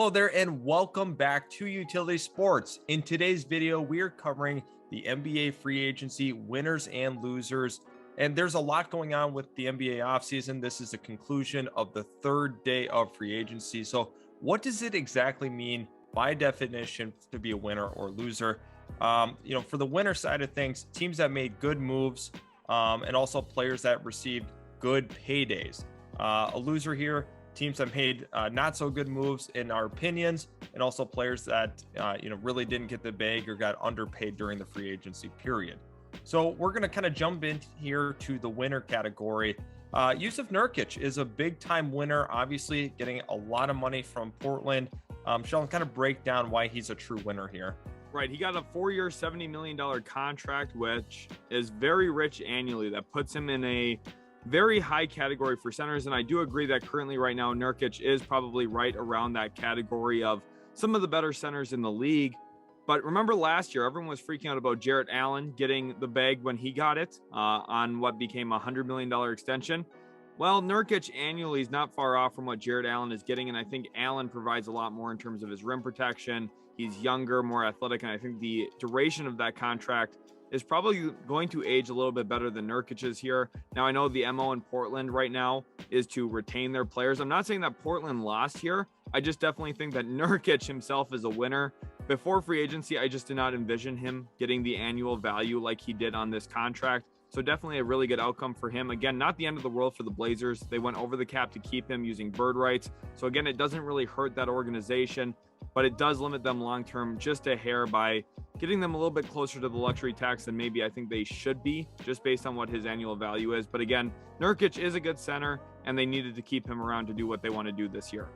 Hello there and welcome back to Utility Sports. In today's video, we are covering the NBA free agency winners and losers. And there's a lot going on with the NBA offseason. This is the conclusion of the third day of free agency. So what does it exactly mean by definition to be a winner or loser? For the winner side of things, teams that made good moves and also players that received good paydays. A loser here, teams that made not so good moves in our opinions, and also players that really didn't get the bag or got underpaid during the free agency period. So we're going to kind of jump in here to the winner category. Yusef Nurkic is a big time winner, obviously getting a lot of money from Portland. Sheldon, kind of break down why he's a true winner here. Right, he got a 4-year, $70 million contract, which is very rich annually. That puts him in a very high category for centers, and I do agree that currently right now Nurkic is probably right around that category of some of the better centers in the league. But remember last year, everyone was freaking out about Jarrett Allen getting the bag when he got it on what became a $100 million extension. Well, Nurkic annually is not far off from what Jarrett Allen is getting, and I think Allen provides a lot more in terms of his rim protection. He's younger, more athletic, and I think the duration of that contract is probably going to age a little bit better than Nurkic's here. Now, I know the MO in Portland right now is to retain their players. I'm not saying that Portland lost here. I just definitely think that Nurkic himself is a winner. Before free agency, I just did not envision him getting the annual value like he did on this contract. So definitely a really good outcome for him. Again, not the end of the world for the Blazers. They went over the cap to keep him using bird rights. So again, it doesn't really hurt that organization, but it does limit them long-term just a hair by getting them a little bit closer to the luxury tax than maybe I think they should be, just based on what his annual value is. But again, Nurkic is a good center, and they needed to keep him around to do what they want to do this year.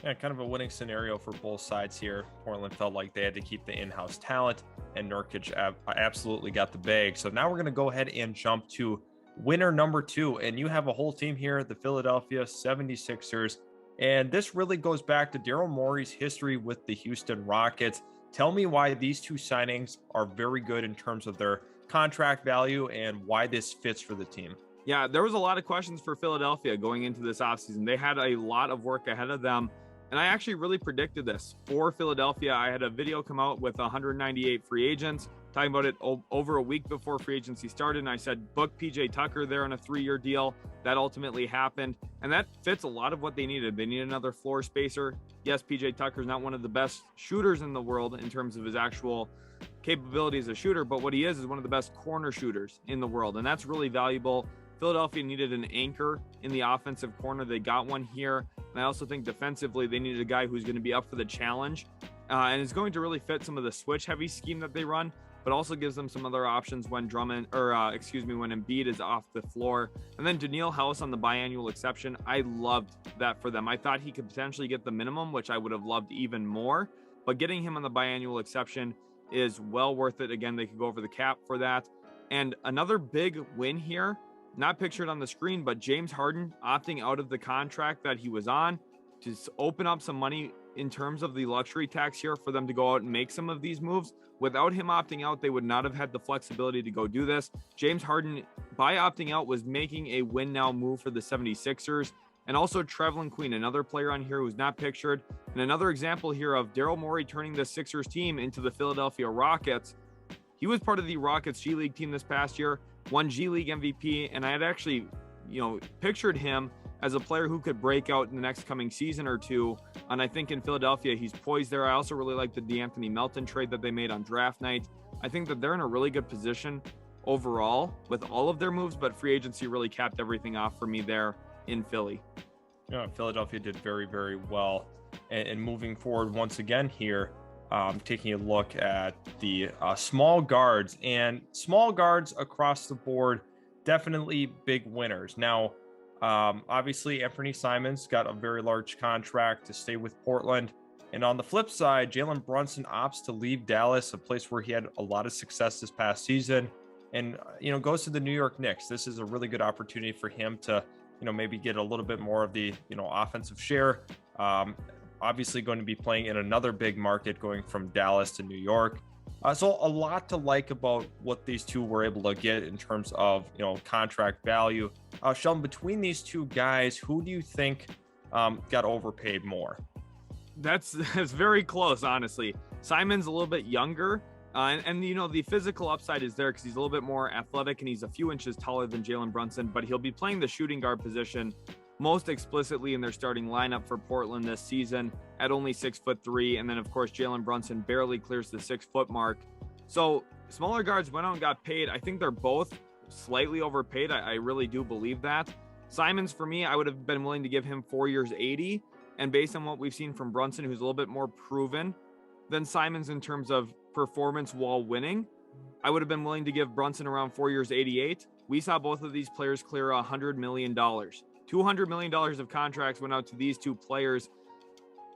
Yeah, kind of a winning scenario for both sides here. Portland felt like they had to keep the in-house talent, and Nurkic absolutely got the bag. So now we're going to go ahead and jump to winner number 2, and you have a whole team here, the Philadelphia 76ers. And this really goes back to Daryl Morey's history with the Houston Rockets. Tell me why these two signings are very good in terms of their contract value and why this fits for the team. Yeah, there was a lot of questions for Philadelphia going into this offseason. They had a lot of work ahead of them, and I actually really predicted this for Philadelphia. I had a video come out with 198 free agents, talking about it over a week before free agency started, and I said book PJ Tucker there on a 3-year deal. That ultimately happened, and that fits a lot of what they needed. They need another floor spacer. Yes, PJ Tucker's not one of the best shooters in the world in terms of his actual capability as a shooter, but what he is one of the best corner shooters in the world, and that's really valuable. Philadelphia needed an anchor in the offensive corner. They got one here. And I also think defensively, they needed a guy who's going to be up for the challenge and is going to really fit some of the switch heavy scheme that they run, but also gives them some other options when when Embiid is off the floor. And then Daniil House on the biannual exception. I loved that for them. I thought he could potentially get the minimum, which I would have loved even more, but getting him on the biannual exception is well worth it. Again, they could go over the cap for that. And another big win here, not pictured on the screen, but James Harden opting out of the contract that he was on to open up some money in terms of the luxury tax here for them to go out and make some of these moves. Without him opting out, they would not have had the flexibility to go do this. James Harden, by opting out, was making a win now move for the 76ers. And also Trevelin Queen, another player on here who's not pictured. And another example here of Daryl Morey turning the Sixers team into the Philadelphia Rockets. He was part of the Rockets G League team this past year, won G League MVP, and I had actually, pictured him as a player who could break out in the next coming season or two. And I think in Philadelphia, he's poised there. I also really like the DeAnthony Melton trade that they made on draft night. I think that they're in a really good position overall with all of their moves, but free agency really capped everything off for me there in Philly. Philadelphia did very, very well. And moving forward once again here, taking a look at the small guards, and small guards across the board, definitely big winners. Now, obviously, Anthony Simons got a very large contract to stay with Portland. And on the flip side, Jalen Brunson opts to leave Dallas, a place where he had a lot of success this past season, and, goes to the New York Knicks. This is a really good opportunity for him to, maybe get a little bit more of the, offensive share. Obviously going to be playing in another big market going from Dallas to New York. So a lot to like about what these two were able to get in terms of, contract value. Sheldon, between these two guys, who do you think got overpaid more? That's very close, honestly. Simon's a little bit younger, and you know, the physical upside is there because he's a little bit more athletic and he's a few inches taller than Jalen Brunson, but he'll be playing the shooting guard position most explicitly in their starting lineup for Portland this season at only 6'3", and then of course Jalen Brunson barely clears the 6-foot mark. So smaller guards went out and got paid. I think they're both slightly overpaid. I really do believe that. Simons, for me, I would have been willing to give him 4 years 80. And based on what we've seen from Brunson, who's a little bit more proven than Simons in terms of performance while winning, I would have been willing to give Brunson around 4 years 88. We saw both of these players clear $100 million. $200 million of contracts went out to these two players.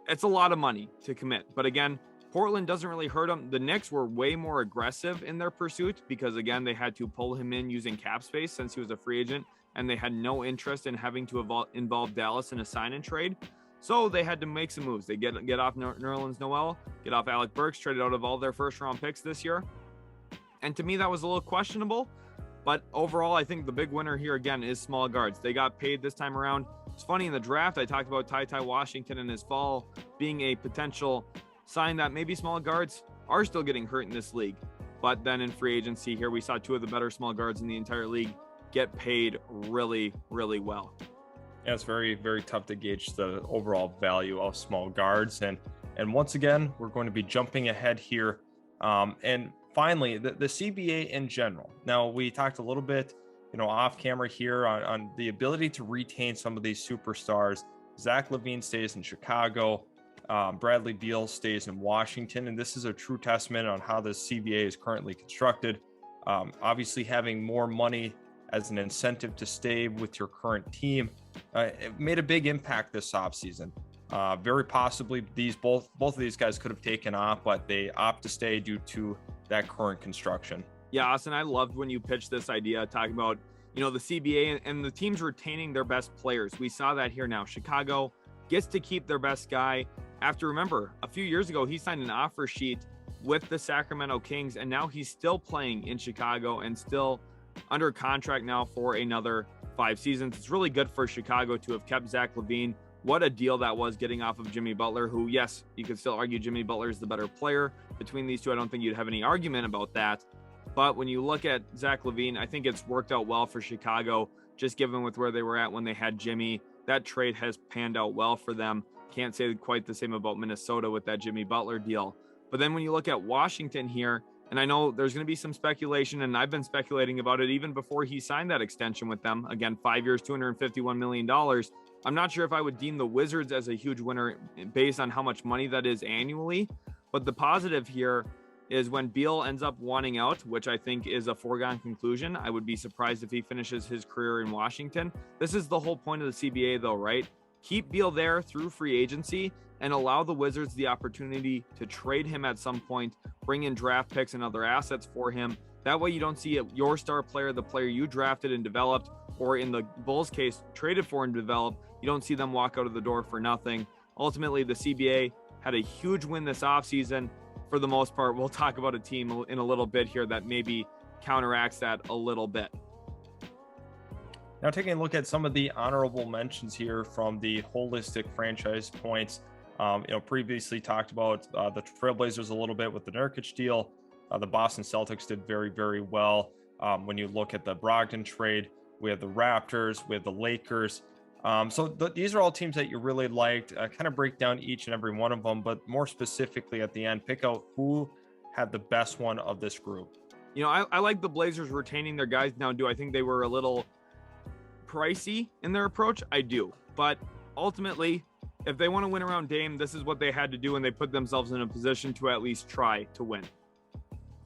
It's a lot of money to commit. But again, Portland doesn't really hurt them. The Knicks were way more aggressive in their pursuit because, again, they had to pull him in using cap space since he was a free agent, and they had no interest in having to involve Dallas in a sign-and trade. So they had to make some moves. They get off Nerlens Noel, get off Alec Burks, traded out of all their first-round picks this year. And to me, that was a little questionable. But overall, I think the big winner here, again, is small guards. They got paid this time around. It's funny, in the draft, I talked about Ty Washington in his fall being a potential sign that maybe small guards are still getting hurt in this league. But then in free agency here, we saw two of the better small guards in the entire league get paid really, really well. Yeah, it's very, very tough to gauge the overall value of small guards. And once again, we're going to be jumping ahead here. And finally, the CBA in general. Now, we talked a little bit, off camera here on the ability to retain some of these superstars. Zach LaVine stays in Chicago. Bradley Beal stays in Washington. And this is a true testament on how the CBA is currently constructed. Obviously, having more money as an incentive to stay with your current team, it made a big impact this offseason. Very possibly both of these guys could have taken off, but they opt to stay due to that current construction. Yeah, Austin, I loved when you pitched this idea, talking about, the CBA and the teams retaining their best players. We saw that here now. Chicago gets to keep their best guy. After, remember, a few years ago, he signed an offer sheet with the Sacramento Kings, and now he's still playing in Chicago and still under contract now for another 5 seasons. It's really good for Chicago to have kept Zach LaVine. What a deal that was, getting off of Jimmy Butler, who, yes, you could still argue Jimmy Butler is the better player. Between these two, I don't think you'd have any argument about that. But when you look at Zach LaVine, I think it's worked out well for Chicago, just given with where they were at when they had Jimmy. That trade has panned out well for them. Can't say quite the same about Minnesota with that Jimmy Butler deal. But then when you look at Washington here, and I know there's going to be some speculation, and I've been speculating about it even before he signed that extension with them. Again, 5 years, $251 million. I'm not sure if I would deem the Wizards as a huge winner based on how much money that is annually. But the positive here is when Beal ends up wanting out, which I think is a foregone conclusion. I would be surprised if he finishes his career in Washington. This is the whole point of the CBA though, right? Keep Beal there through free agency and allow the Wizards the opportunity to trade him at some point, bring in draft picks and other assets for him. That way you don't see your star player, the player you drafted and developed, or in the Bulls case, traded for and developed, you don't see them walk out of the door for nothing. Ultimately, the CBA had a huge win this offseason. For the most part, we'll talk about a team in a little bit here that maybe counteracts that a little bit. Now, taking a look at some of the honorable mentions here from the holistic franchise points. Previously talked about the Trailblazers a little bit with the Nurkic deal. The Boston Celtics did very, very well. When you look at the Brogdon trade, we have the Raptors, we have the Lakers. These are all teams that you really liked. Kind of break down each and every one of them, but more specifically at the end, pick out who had the best one of this group. I like the Blazers retaining their guys. Now, do I think they were a little pricey in their approach? I do. But ultimately, if they want to win around Dame, this is what they had to do, and they put themselves in a position to at least try to win.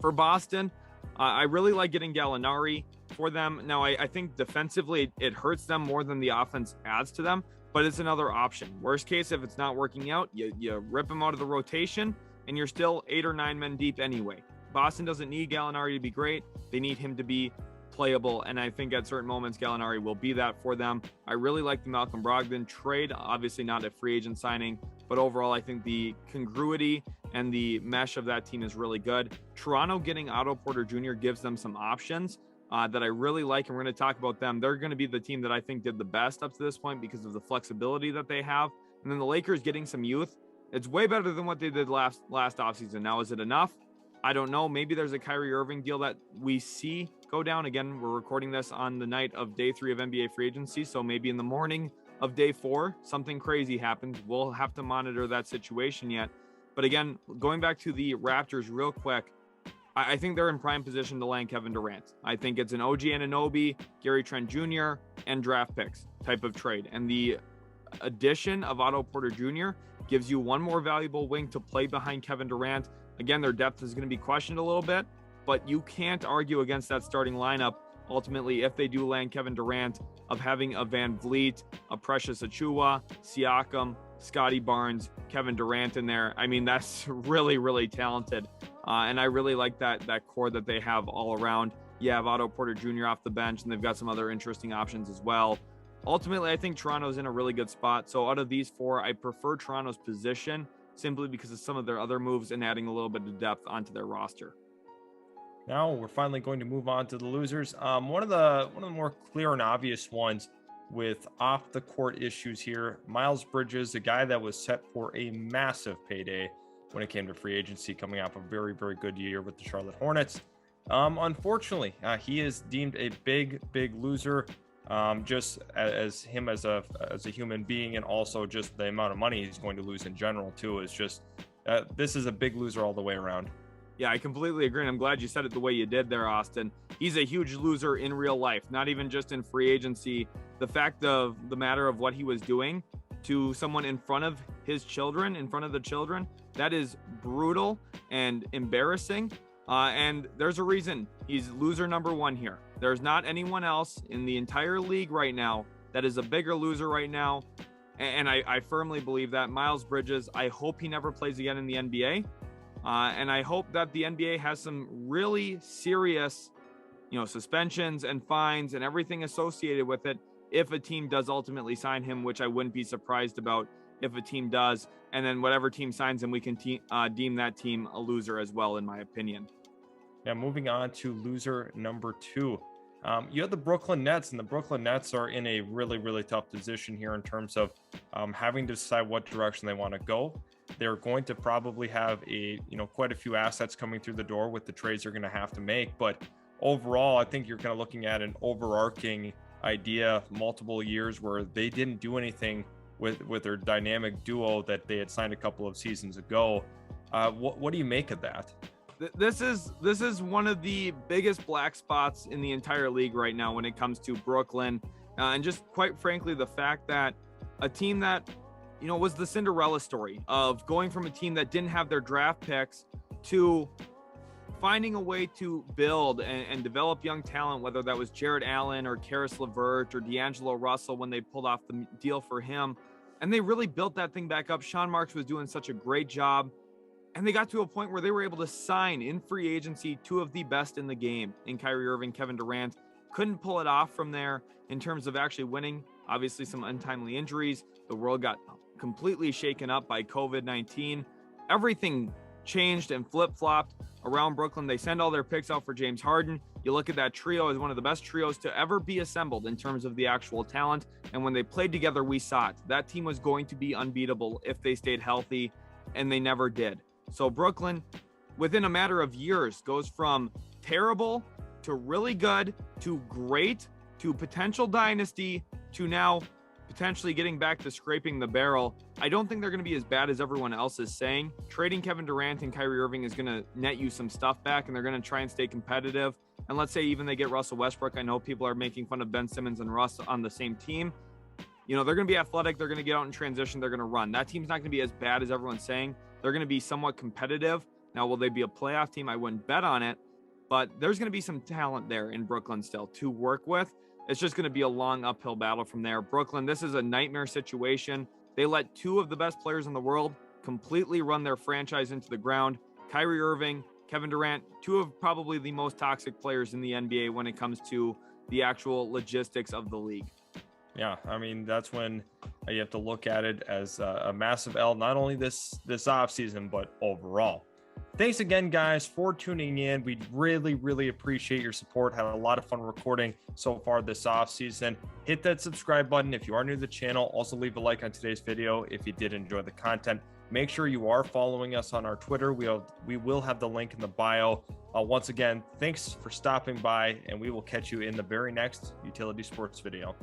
For Boston, I really like getting Gallinari for them. Now, I think defensively it hurts them more than the offense adds to them, but it's another option. Worst case, if it's not working out, you rip him out of the rotation, and you're still 8 or 9 men deep anyway. Boston doesn't need Gallinari to be great. They need him to be playable, and I think at certain moments Gallinari will be that for them. I really like the Malcolm Brogdon trade, obviously not a free agent signing, but overall I think the congruity and the mesh of that team is really good. Toronto getting Otto Porter Jr. gives them some options that I really like, and we're going to talk about them. They're going to be the team that I think did the best up to this point because of the flexibility that they have. And then the Lakers getting some youth. It's way better than what they did last offseason. Now, is it enough? I don't know. Maybe there's a Kyrie Irving deal that we see go down. Again, we're recording this on the night of day 3 of NBA free agency. So maybe in the morning of day 4, something crazy happens. We'll have to monitor that situation yet. But again, going back to the Raptors real quick, I think they're in prime position to land Kevin Durant. I think it's an OG Anunoby, Gary Trent Jr., and draft picks type of trade. And the addition of Otto Porter Jr. gives you one more valuable wing to play behind Kevin Durant. Again, their depth is going to be questioned a little bit, but you can't argue against that starting lineup. Ultimately, if they do land Kevin Durant, of having a Van Vliet, a Precious Achiuwa, Siakam, Scotty Barnes, Kevin Durant in there. I mean, that's really, really talented. And I really like that core that they have all around. You have Otto Porter Jr. off the bench, and they've got some other interesting options as well. Ultimately, I think Toronto's in a really good spot. So out of these 4, I prefer Toronto's position simply because of some of their other moves and adding a little bit of depth onto their roster. Now we're finally going to move on to the losers. One of the more clear and obvious ones with off the court issues here, Miles Bridges, a guy that was set for a massive payday when it came to free agency, coming off a very, very good year with the Charlotte Hornets. Unfortunately, he is deemed a big loser, just as him as a human being, and also just the amount of money he's going to lose in general too. Is just this is a big loser all the way around. Yeah, I completely agree. And I'm glad you said it the way you did there, Austin. He's a huge loser in real life, not even just in free agency. The fact of the matter of what he was doing to someone in front of his children, in front of the children, that is brutal and embarrassing. And there's a reason he's loser number 1 here. There's not anyone else in the entire league right now that is a bigger loser right now. And I firmly believe that. Miles Bridges, I hope he never plays again in the NBA. And I hope that the NBA has some really serious, suspensions and fines and everything associated with it if a team does ultimately sign him, which I wouldn't be surprised about if a team does. And then whatever team signs him, we can deem that team a loser as well, in my opinion. Yeah, moving on to loser number 2. You have the Brooklyn Nets, and the Brooklyn Nets are in a really, really tough position here in terms of having to decide what direction they want to go. They're going to probably have quite a few assets coming through the door with the trades they're going to have to make. But overall, I think you're kind of looking at an overarching idea, multiple years where they didn't do anything with their dynamic duo that they had signed a couple of seasons ago. What do you make of that? This is one of the biggest black spots in the entire league right now when it comes to Brooklyn, and just quite frankly, the fact that a team that was the Cinderella story of going from a team that didn't have their draft picks to finding a way to build and develop young talent, whether that was Jared Allen or Karis LeVert or D'Angelo Russell when they pulled off the deal for him, and they really built that thing back up. Sean Marks was doing such a great job. And they got to a point where they were able to sign in free agency 2 of the best in the game in Kyrie Irving, Kevin Durant. Couldn't pull it off from there in terms of actually winning. Obviously, some untimely injuries. The world got completely shaken up by COVID-19. Everything changed and flip-flopped around Brooklyn. They send all their picks out for James Harden. You look at that trio as one of the best trios to ever be assembled in terms of the actual talent. And when they played together, we saw it. That team was going to be unbeatable if they stayed healthy, and they never did. So Brooklyn, within a matter of years, goes from terrible to really good to great to potential dynasty to now potentially getting back to scraping the barrel. I don't think they're going to be as bad as everyone else is saying. Trading Kevin Durant and Kyrie Irving is going to net you some stuff back, and they're going to try and stay competitive. And let's say even they get Russell Westbrook. I know people are making fun of Ben Simmons and Russ on the same team. They're going to be athletic. They're going to get out in transition. They're going to run. That team's not going to be as bad as everyone's saying. They're going to be somewhat competitive. Now, will they be a playoff team? I wouldn't bet on it, but there's going to be some talent there in Brooklyn still to work with. It's just going to be a long uphill battle from there. Brooklyn, this is a nightmare situation. They let 2 of the best players in the world completely run their franchise into the ground. Kyrie Irving, Kevin Durant, 2 of probably the most toxic players in the NBA when it comes to the actual logistics of the league. Yeah, I mean, that's when you have to look at it as a massive L, not only this offseason, but overall. Thanks again, guys, for tuning in. We really appreciate your support. Had a lot of fun recording so far this off season. Hit that subscribe button if you are new to the channel. Also leave a like on today's video if you did enjoy the content. Make sure you are following us on our Twitter. We will have the link in the bio. Once again, thanks for stopping by, and we will catch you in the very next Utility Sports video.